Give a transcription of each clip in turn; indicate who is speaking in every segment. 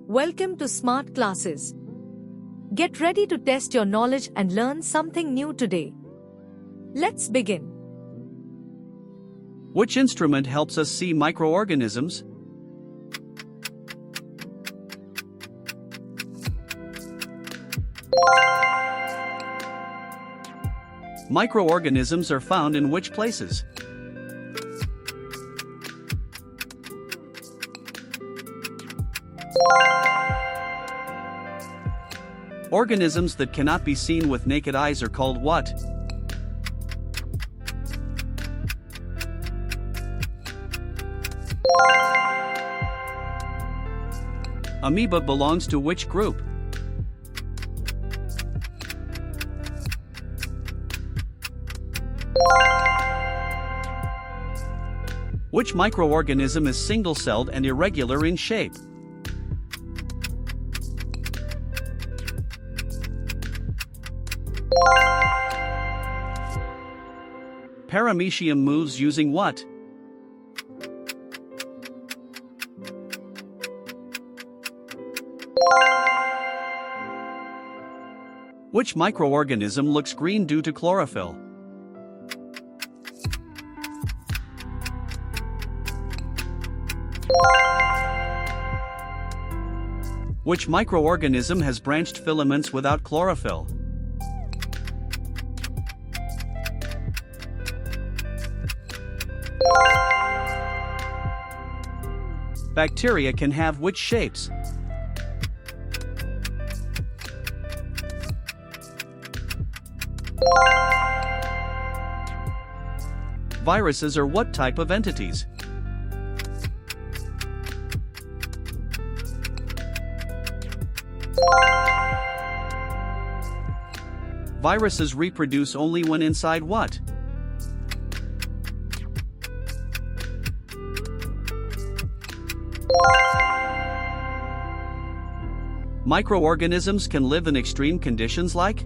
Speaker 1: Welcome to Smart Classes. Get ready to test your knowledge and learn something new today. Let's begin.
Speaker 2: Which instrument helps us see microorganisms? Microorganisms are found in which places? Organisms that cannot be seen with naked eyes are called what? Amoeba belongs to which group? Which microorganism is single-celled and irregular in shape? Paramecium moves using what? Which microorganism looks green due to chlorophyll? Which microorganism has branched filaments without chlorophyll? Bacteria can have which shapes? Viruses are what type of entities? Viruses reproduce only when inside what? Microorganisms can live in extreme conditions like?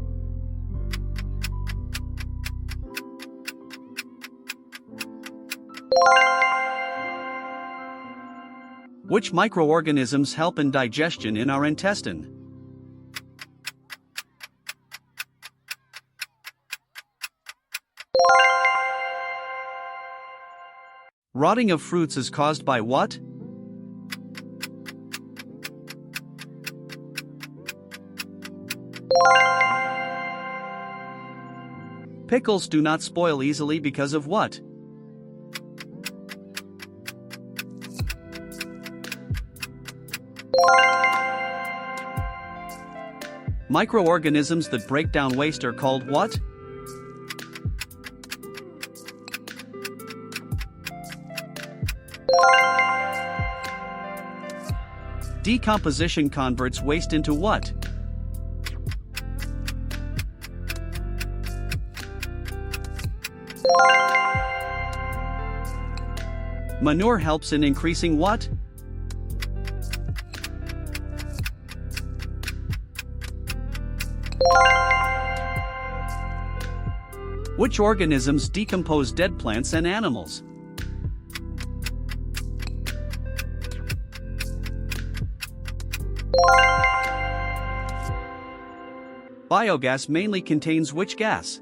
Speaker 2: Which microorganisms help in digestion in our intestine? Rotting of fruits is caused by what? Pickles do not spoil easily because of what? Microorganisms that break down waste are called what? Decomposition converts waste into what? Manure helps in increasing what? Which organisms decompose dead plants and animals? Biogas mainly contains which gas?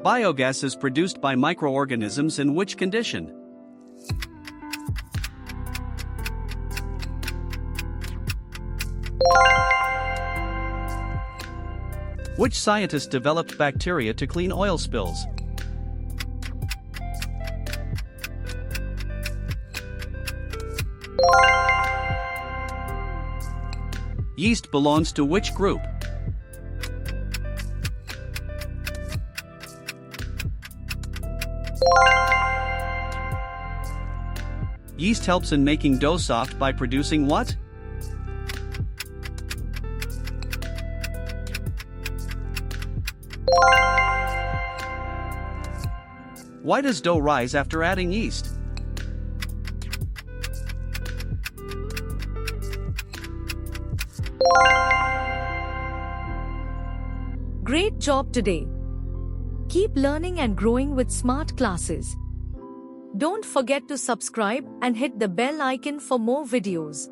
Speaker 2: Biogas is produced by microorganisms in which condition? Which scientist developed bacteria to clean oil spills? Yeast belongs to which group? Yeast helps in making dough soft by producing what? Why does dough rise after adding yeast?
Speaker 1: Great job today. Keep learning and growing with smart classes. Don't forget to subscribe and hit the bell icon for more videos.